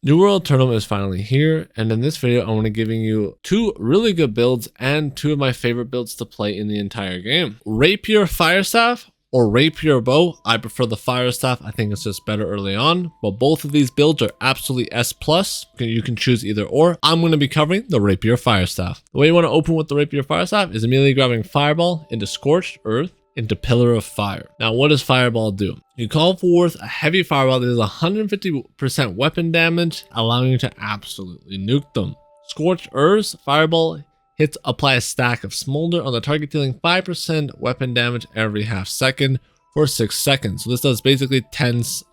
New World Aeternum is finally here, and in this video I'm going to be giving you two really good builds and two of my favorite builds to play in the entire game. Rapier Fire Staff or Rapier Bow. I prefer the Fire Staff, I think it's just better early on, but both of these builds are absolutely S+. You can choose either or. I'm going to be covering the Rapier Fire Staff. The way you want to open with the Rapier Fire Staff is immediately grabbing Fireball into Scorched Earth, into Pillar of Fire. Now, what does Fireball do? You call forth a heavy fireball that is 150% weapon damage, allowing you to absolutely nuke them. Scorched Earth Fireball hits apply a stack of Smolder on the target, dealing 5% weapon damage every half second for 6 seconds. So this does basically 10%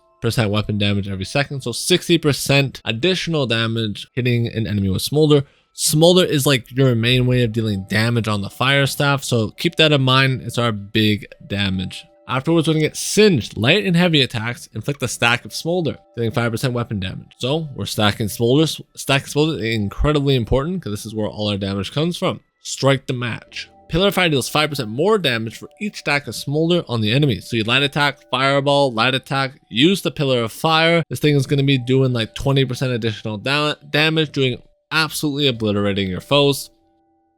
weapon damage every second, so 60% additional damage hitting an enemy with Smolder. Smolder is like your main way of dealing damage on the Fire Staff, so keep that in mind. It's our big damage. Afterwards, we're going to get Singed. Light and heavy attacks inflict a stack of Smolder, dealing 5% weapon damage. So we're stacking Smolders. Stacking Smolder is incredibly important because this is where all our damage comes from. Strike the match. Pillar of Fire deals 5% more damage for each stack of Smolder on the enemy. So you light attack, fireball, light attack, use the Pillar of Fire. This thing is going to be doing like 20% additional damage, doing absolutely obliterating your foes.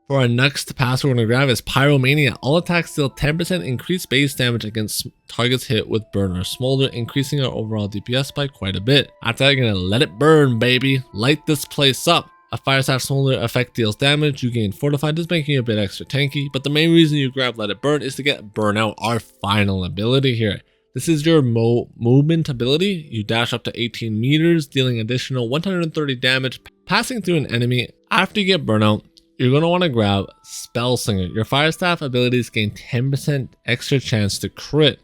For our next pass we're going to grab is Pyromania. All attacks deal 10% increased base damage against targets hit with burn or smolder, increasing our overall DPS by quite a bit. After that, you're going to let it burn, baby. Light this place up. A Fire Staff Smolder effect deals damage. You gain Fortified, just making you a bit extra tanky. But the main reason you grab Let It Burn is to get Burnout, our final ability here. This is your movement ability. You dash up to 18 meters, dealing additional 130 damage, passing through an enemy. After you get Burnout, you're going to want to grab Spell Slinger. Your Fire Staff abilities gain 10% extra chance to crit.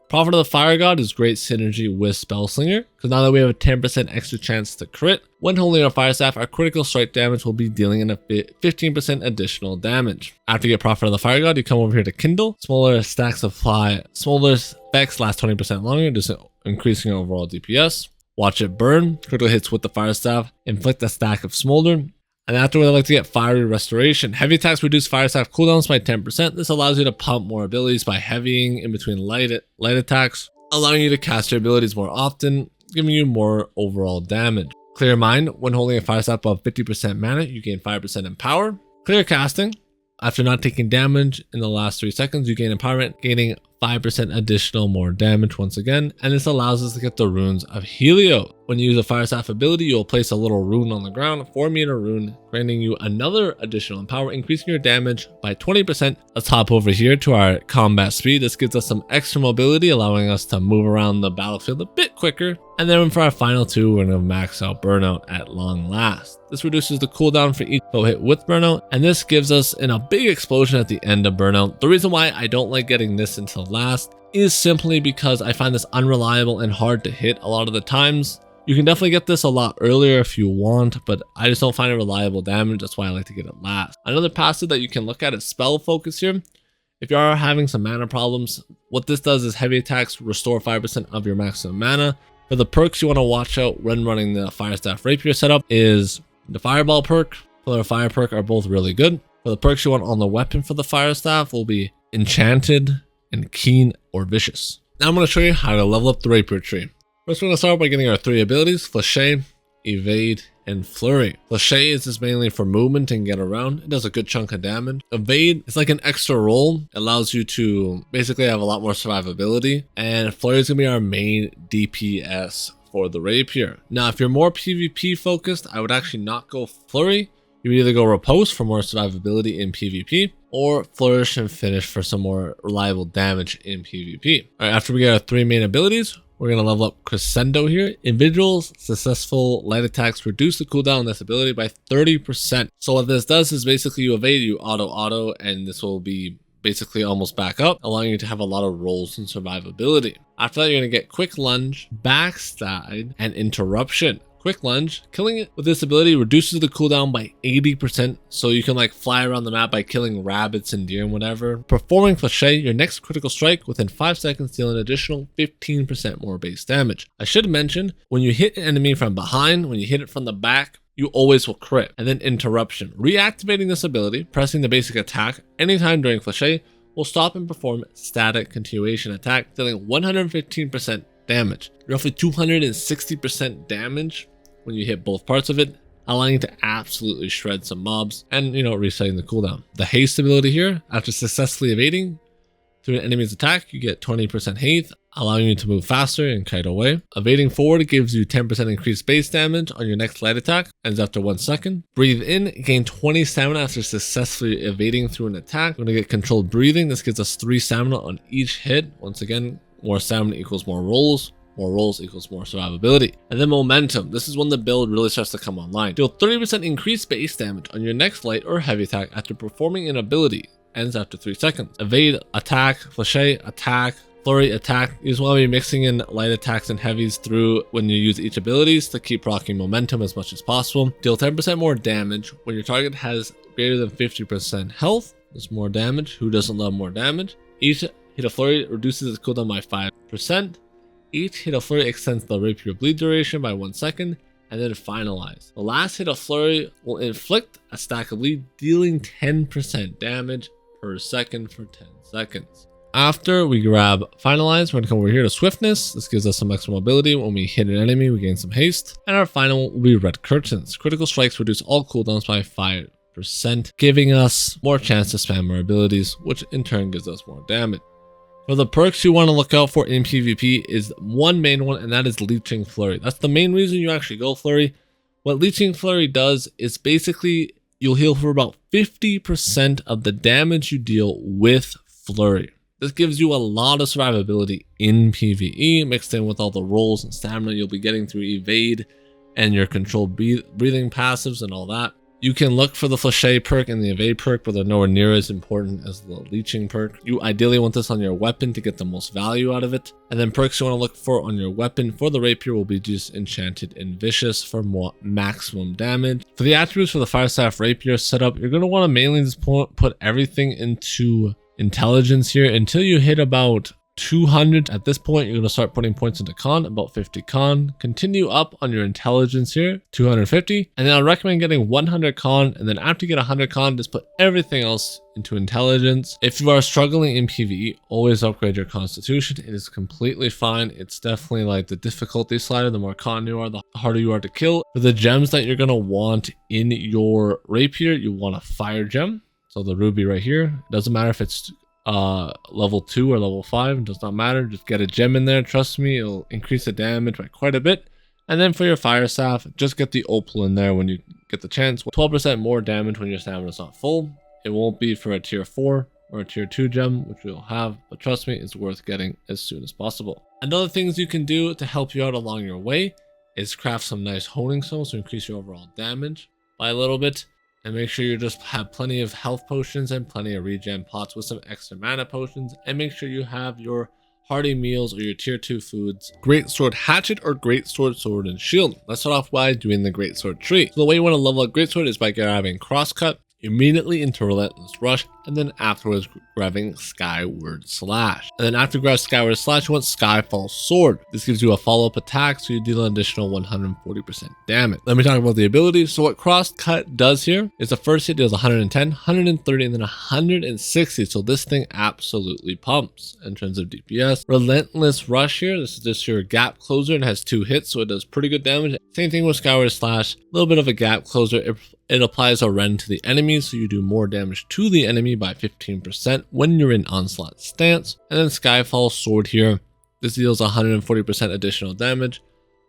Prophet of the Fire God is great synergy with Spell Slinger, because now that we have a 10% extra chance to crit, when holding our Fire Staff, our critical strike damage will be dealing in a 15% additional damage. After you get Prophet of the Fire God, you come over here to Kindle. Smaller stacks apply. Smaller specs last 20% longer, just increasing overall DPS. Watch it burn. Critical hits with the Fire Staff inflict a stack of Smolder. And afterward, I like to get Fiery Restoration. Heavy attacks reduce Fire Staff cooldowns by 10%. This allows you to pump more abilities by heavying in between light attacks, allowing you to cast your abilities more often, giving you more overall damage. Clear Mind. When holding a Fire Staff above 50% mana, you gain 5% in power. Clear Casting. After not taking damage in the last 3 seconds, you gain Empowerment, gaining 5% additional more damage once again, and this allows us to get the runes of Helio. When you use a Fire Staff ability, you'll place a little rune on the ground, a 4-meter rune, granting you another additional power, increasing your damage by 20%. Let's hop over here to our combat speed. This gives us some extra mobility, allowing us to move around the battlefield a bit quicker. And then for our final two, we're going to max out Burnout at long last. This reduces the cooldown for each foe hit with Burnout, and this gives us a big explosion at the end of Burnout. The reason why I don't like getting this until last is simply because I find this unreliable and hard to hit a lot of the times. You can definitely get this a lot earlier if you want, but I just don't find it reliable damage. That's why I like to get it last. Another passive that you can look at is Spell Focus here. If you are having some mana problems, what this does is heavy attacks restore 5% of your maximum mana. For the perks you want to watch out when running the Fire Staff Rapier setup is the Fireball perk, Pillar of Fire perk are both really good. For the perks you want on the weapon for the Fire Staff will be Enchanted and Keen or Vicious. Now I'm going to show you how to level up the Rapier tree. First, we're going to start by getting our 3 abilities, Flèche, Evade, and Flurry. Flèche is just mainly for movement and get around. It does a good chunk of damage. Evade is like an extra roll. It allows you to basically have a lot more survivability. And Flurry is going to be our main DPS for the Rapier. Now, if you're more PvP focused, I would actually not go Flurry. You would either go Repose for more survivability in PvP, or Flourish and Finish for some more reliable damage in PvP. Alright, after we get our 3 main abilities, we're going to level up Crescendo here. Individuals successful light attacks reduce the cooldown on this ability by 30%. So what this does is basically you evade, you auto, and this will be basically almost back up, allowing you to have a lot of rolls and survivability. After that, you're going to get Quick Lunge, Backside, and Interruption. Quick Lunge, killing it with this ability reduces the cooldown by 80%, so you can like fly around the map by killing rabbits and deer and whatever. Performing Flèche, your next critical strike within 5 seconds deal an additional 15% more base damage. I should mention, when you hit an enemy from behind, when you hit it from the back, you always will crit. And then Interruption. Reactivating this ability, pressing the basic attack anytime during Flèche will stop and perform static continuation attack, dealing 115% damage. Roughly 260% damage when you hit both parts of it, allowing you to absolutely shred some mobs and, resetting the cooldown. The haste ability here, after successfully evading through an enemy's attack, you get 20% haste, allowing you to move faster and kite away. Evading forward gives you 10% increased base damage on your next light attack, ends after 1 second. Breathe in, gain 20 stamina after successfully evading through an attack. We're going to get controlled breathing. This gives us 3 stamina on each hit. Once again, more stamina equals more rolls. More rolls equals more survivability. And then momentum. This is when the build really starts to come online. Deal 30% increased base damage on your next light or heavy attack after performing an ability. Ends after 3 seconds. Evade, attack, flashe, attack, flurry, attack. You just want to be mixing in light attacks and heavies through when you use each abilities to keep rocking momentum as much as possible. Deal 10% more damage when your target has greater than 50% health. That's more damage. Who doesn't love more damage? Each hit of flurry reduces its cooldown by 5%. Each hit of flurry extends the rapier bleed duration by 1 second, and then finalize. The last hit of flurry will inflict a stack of bleed, dealing 10% damage per second for 10 seconds. After we grab finalize, we're going to come over here to swiftness. This gives us some extra mobility. When we hit an enemy, we gain some haste. And our final will be red curtains. Critical strikes reduce all cooldowns by 5%, giving us more chance to spam our abilities, which in turn gives us more damage. For the perks you want to look out for in PvP is one main one, and that is Leeching Flurry. That's the main reason you actually go Flurry. What Leeching Flurry does is basically you'll heal for about 50% of the damage you deal with Flurry. This gives you a lot of survivability in PvE, mixed in with all the rolls and stamina you'll be getting through evade and your controlled breathing passives and all that. You can look for the Flashe perk and the Evade perk, but they're nowhere near as important as the Leeching perk. You ideally want this on your weapon to get the most value out of it. And then perks you want to look for on your weapon for the Rapier will be just Enchanted and Vicious for more maximum damage. For the attributes for the Fire Staff Rapier setup, you're going to want to mainly just put everything into Intelligence here until you hit about 200. At this point, you're going to start putting points into con, about 50 con. Continue up on your intelligence here, 250. And then I'll recommend getting 100 con. And then after you get 100 con, just put everything else into intelligence. If you are struggling in PvE, always upgrade your constitution. It is completely fine. It's definitely like the difficulty slider. The more con you are, the harder you are to kill. For the gems that you're going to want in your rapier, you want a fire gem. So the ruby right here, it doesn't matter if it's level 2 or level 5, it does not matter. Just get a gem in there. Trust me, it'll increase the damage by quite a bit. And then for your fire staff, just get the opal in there when you get the chance. 12% more damage when your stamina is not full. It won't be for a tier 4 or a tier 2 gem, which we'll have, but trust me, it's worth getting as soon as possible. Another things you can do to help you out along your way is craft some nice honing stones to increase your overall damage by a little bit. And make sure you just have plenty of health potions and plenty of regen pots with some extra mana potions. And make sure you have your hearty meals or your tier 2 foods. Great sword hatchet or great sword and shield. Let's start off by doing the great sword tree. So the way you want to level up great sword is by grabbing crosscut, immediately into relentless rush, and then afterwards grabbing skyward slash. And then after you grab skyward slash, you want skyfall sword. This gives you a follow-up attack, so you deal an additional 140% damage. Let me talk about the abilities. So what crosscut does here is the first hit deals 110, 130, and then 160. So this thing absolutely pumps in terms of DPS. Relentless rush here, this is just your gap closer and has 2 hits, so it does pretty good damage. Same thing with skyward slash, a little bit of a gap closer. It applies a rend to the enemy, so you do more damage to the enemy by 15% when you're in onslaught stance. And then Skyfall Sword here, this deals 140% additional damage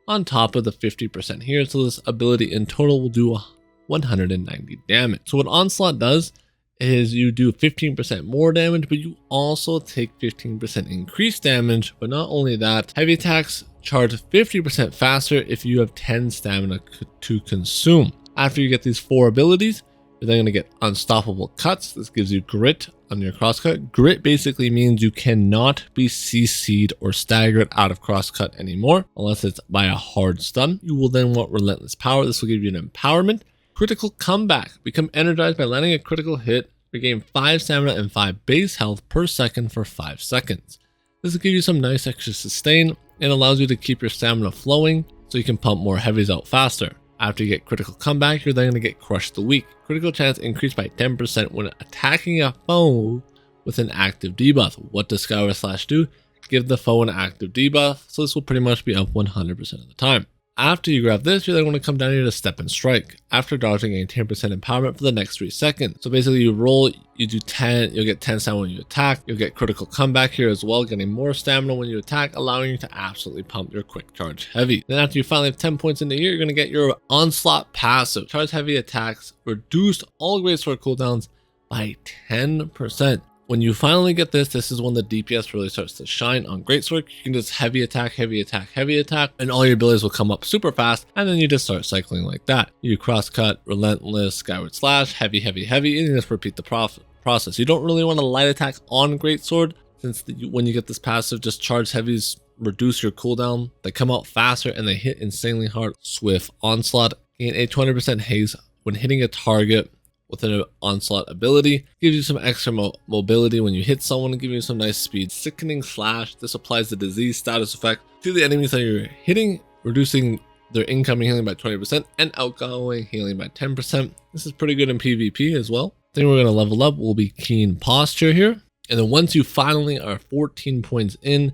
on top of the 50% here, so this ability in total will do 190 damage. So what Onslaught does is you do 15% more damage, but you also take 15% increased damage. But not only that, heavy attacks charge 50% faster if you have 10 stamina to consume. After you get these 4 abilities, you're then going to get Unstoppable Cuts. This gives you Grit on your crosscut. Grit basically means you cannot be CC'd or staggered out of crosscut anymore, unless it's by a hard stun. You will then want Relentless Power. This will give you an empowerment. Critical Comeback. Become energized by landing a critical hit. Regain 5 stamina and 5 base health per second for 5 seconds. This will give you some nice extra sustain and allows you to keep your stamina flowing so you can pump more heavies out faster. After you get Critical Comeback, you're then going to get Crush the Weak. Critical chance increased by 10% when attacking a foe with an active debuff. What does Skyward Slash do? Give the foe an active debuff, so this will pretty much be up 100% of the time. After you grab this, you're then going to come down here to step and strike. After dodging, gain 10% empowerment for the next 3 seconds. So basically you roll, you do 10, you'll get 10 stamina when you attack. You'll get critical comeback here as well, getting more stamina when you attack, allowing you to absolutely pump your quick charge heavy. Then after you finally have 10 points in the year, you're going to get your onslaught passive. Charge heavy attacks reduced all greatsword cooldowns by 10%. When you finally get this, this is when the DPS really starts to shine on greatsword. You can just heavy attack, heavy attack, heavy attack, and all your abilities will come up super fast, and then you just start cycling like that. You crosscut, relentless, skyward slash, heavy, heavy, heavy, and you just repeat the process. You don't really want to light attack on greatsword, since when you get this passive, just charge heavies reduce your cooldown. They come out faster and they hit insanely hard. Swift onslaught, gain a 20% haste when hitting a target with an onslaught ability. Gives you some extra mobility when you hit someone and give you some nice speed. Sickening slash, this applies the disease status effect to the enemies that you're hitting, reducing their incoming healing by 20% and outgoing healing by 10%. This is pretty good in PvP as well. Then we're going to level up will be keen posture here. And then once you finally are 14 points in,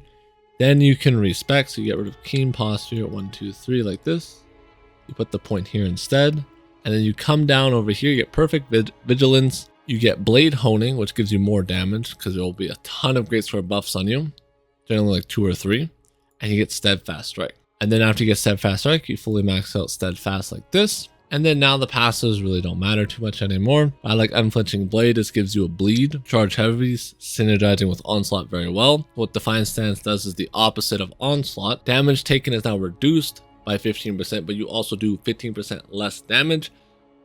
then you can respec. So you get rid of keen posture, 1, 2, 3 like this. You put the point here instead. And then you come down over here, you get perfect vigilance. You get blade honing, which gives you more damage because there will be a ton of greatsword buffs on you, generally like 2 or 3. And you get steadfast strike. And then after you get steadfast strike, you fully max out steadfast like this. And then now the passives really don't matter too much anymore. I like unflinching blade. This gives you a bleed, charge heavies, synergizing with onslaught very well. What Defiant Stance does is the opposite of onslaught. Damage taken is now reduced by 15%, but you also do 15% less damage.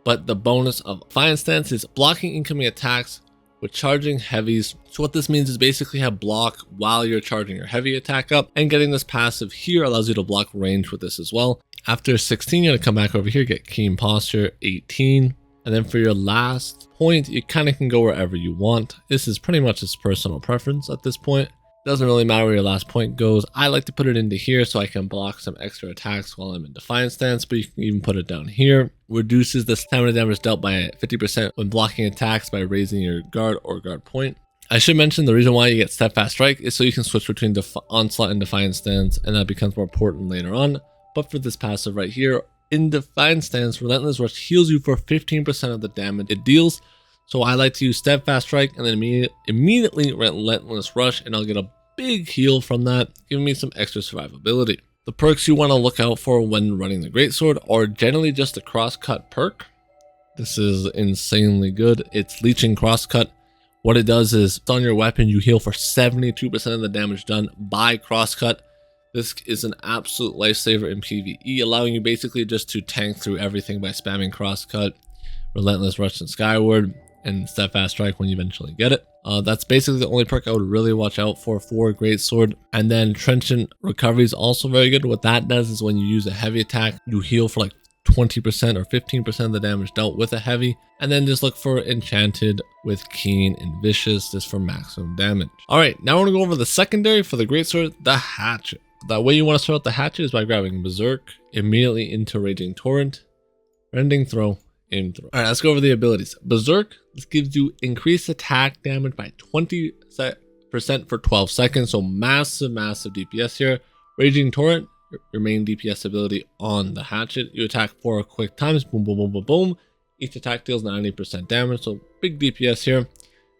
But the bonus of Defiant Stance is blocking incoming attacks with charging heavies. So what this means is basically have block while you're charging your heavy attack up, and getting this passive here allows you to block range with this as well. After 16, you're going to come back over here, get keen posture, 18. And then for your last point, you kind of can go wherever you want. This is pretty much just personal preference at this point. Doesn't really matter where your last point goes. I like to put it into here so I can block some extra attacks while I'm in Defiant Stance, but you can even put it down here. Reduces the stamina damage dealt by 50% when blocking attacks by raising your guard or guard point. I should mention the reason why you get steadfast strike is so you can switch between onslaught and Defiant Stance, and that becomes more important later on. But for this passive right here, in Defiant Stance, Relentless Rush heals you for 15% of the damage it deals. So I like to use Steadfast Strike and then immediately Relentless Rush, and I'll get a big heal from that, giving me some extra survivability. The perks you want to look out for when running the Greatsword are generally just the Crosscut perk. This is insanely good. It's Leeching Crosscut. What it does is, on your weapon, you heal for 72% of the damage done by Crosscut. This is an absolute lifesaver in PvE, allowing you basically just to tank through everything by spamming Crosscut, Relentless Rush, and Skyward, and Steadfast Strike when you eventually get it. That's basically the only perk I would really watch out for Greatsword. And then Trenchant Recovery is also very good. What that does is when you use a heavy attack, you heal for like 20% or 15% of the damage dealt with a heavy. And then just look for Enchanted with Keen and Vicious just for maximum damage. Alright, now we're going to go over the secondary for the Greatsword, the Hatchet. The way you want to start out the Hatchet is by grabbing Berserk, immediately into Raging Torrent, Rending Throw, Aim Throw. Alright, let's go over the abilities. Berserk, this gives you increased attack damage by 20% for 12 seconds, so massive DPS here. Raging Torrent, your main DPS ability on the Hatchet. You attack 4 quick times, boom, boom, boom, boom, boom. Each attack deals 90% damage, so big DPS here.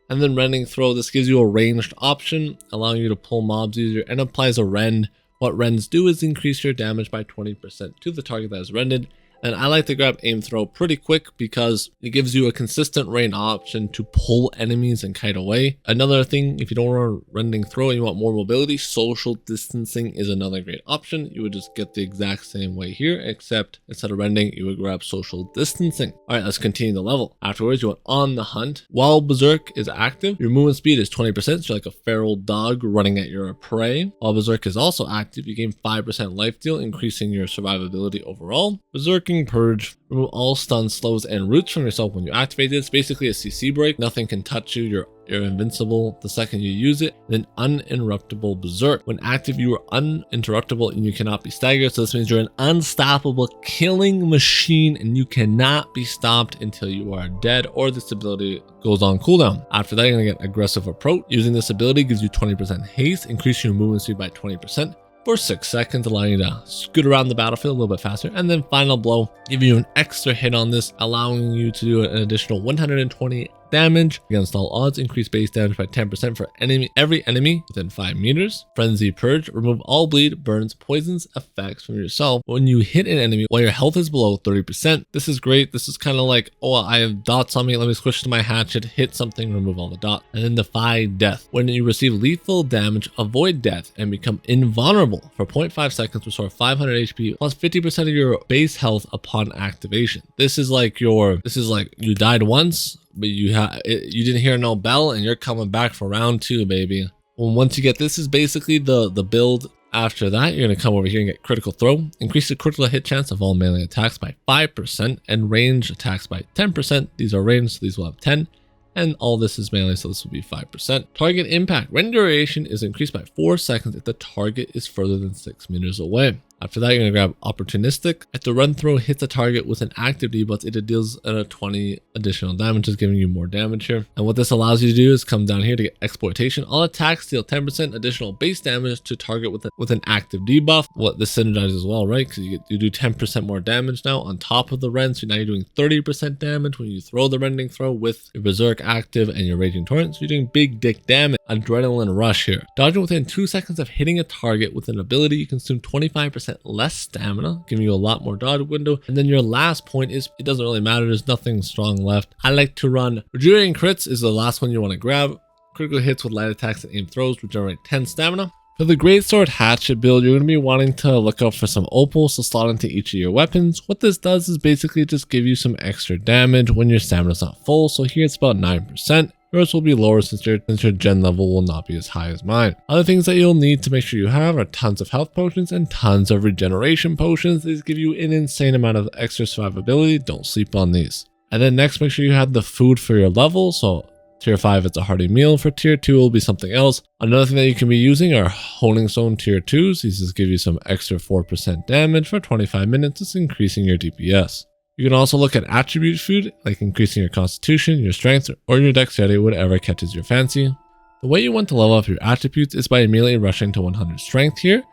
And then Rending Throw, this gives you a ranged option, allowing you to pull mobs easier, and applies a rend. What rends do is increase your damage by 20% to the target that is rended. And I like to grab Aim Throw pretty quick because it gives you a consistent range option to pull enemies and kite away. Another thing, if you don't want a Rending Throw and you want more mobility, Social Distancing is another great option. You would just get the exact same way here, except instead of rending, you would grab Social Distancing. All right, let's continue the level. Afterwards, you want On the Hunt. While Berserk is active, your movement speed is 20%, so you're like a feral dog running at your prey. While Berserk is also active, you gain 5% life steal, increasing your survivability overall. Berserking Purge, remove all stun, slows, and roots from yourself when you activate this. Basically a CC break. Nothing can touch you. You're invincible the second you use it. Then Uninterruptible Berserk. When active, you are uninterruptible and you cannot be staggered. So this means you're an unstoppable killing machine and you cannot be stopped until you are dead or this ability goes on cooldown. After that, you're going to get Aggressive Approach. Using this ability gives you 20% haste, increasing your movement speed by 20%. for 6 seconds, allowing you to scoot around the battlefield a little bit faster. And then final blow, giving you an extra hit on this, allowing you to do an additional 120 damage against all odds. Increase base damage by 10% for every enemy within 5 meters. Frenzy Purge, remove all bleed, burns, poisons effects from yourself when you hit an enemy while your health is below 30%. This is great. This is kind of like, oh, I have dots on me, let me switch to my hatchet, hit something, remove all the dots. And then Defy Death, when you receive lethal damage, avoid death and become invulnerable for 0.5 seconds, restore 500 HP plus 50% of your base health upon activation. This is like you died once, but you didn't hear no bell and you're coming back for round 2, baby. Well, once you get this is basically the build. After that, you're going to come over here and get Critical Throw. Increase the critical hit chance of all melee attacks by 5% and range attacks by 10%. These are ranged, so these will have 10. And all this is melee, so this will be 5%. Target impact. Rend duration is increased by 4 seconds if the target is further than 6 meters away. After that, you're going to grab Opportunistic. If the run throw hits a target with an active debuff, it deals 20 additional damage, just giving you more damage here. And what this allows you to do is come down here to get Exploitation. All attacks deal 10% additional base damage to target with an active debuff. What this synergizes as well, right? Because you do 10% more damage now on top of the rend. So now you're doing 30% damage when you throw the rending throw with your Berserk active and your Raging Torrent. So you're doing big dick damage. Adrenaline Rush here. Dodging within 2 seconds of hitting a target with an ability, you consume 25% less stamina, giving you a lot more dodge window. And then your last point is, it doesn't really matter, there's nothing strong left. I like to run Regenerating Crits is the last one you want to grab. Critical hits with light attacks and aim throws regenerate 10 stamina. For the Greatsword Hatchet build, you're going to be wanting to look out for some opals to slot into each of your weapons. What this does is basically just give you some extra damage when your stamina is not full. So here it's about 9%. Yours will be lower since your gen level will not be as high as mine. Other things that you'll need to make sure you have are tons of health potions and tons of regeneration potions. These give you an insane amount of extra survivability. Don't sleep on these. And then next, make sure you have the food for your level. So tier 5, it's a hearty meal. For tier 2, will be something else. Another thing that you can be using are Honing Stone tier 2s. These just give you some extra 4% damage for 25 minutes. It's increasing your DPS. You can also look at attribute food, like increasing your constitution, your strength, or your dexterity, whatever catches your fancy. The way you want to level up your attributes is by immediately rushing to 100 strength here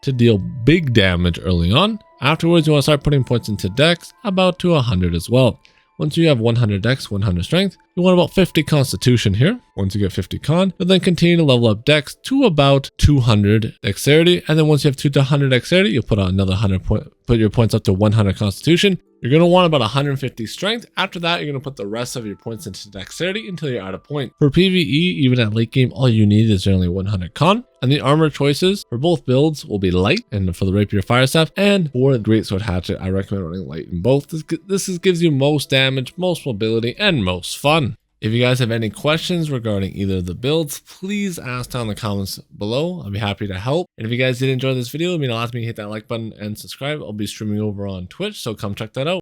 to deal big damage early on. Afterwards, you want to start putting points into dex, about to 100 as well. Once you have 100 dex, 100 strength, you want about 50 constitution here. Once you get 50 con, you'll then continue to level up dex to about 200 dexterity. And then once you have 200 dexterity, you'll put on another 100 put your points up to 100 constitution. You're going to want about 150 strength. After that, you're going to put the rest of your points into dexterity until you're at a point. For PvE, even at late game, all you need is generally 100 con. And the armor choices for both builds will be light, and for the Rapier Fire Staff, and for the Greatsword Hatchet, I recommend running light in both. This gives you most damage, most mobility, and most fun. If you guys have any questions regarding either of the builds, please ask down in the comments below. I'll be happy to help. And if you guys did enjoy this video, it means a lot to me. Hit that like button and subscribe. I'll be streaming over on Twitch, so come check that out.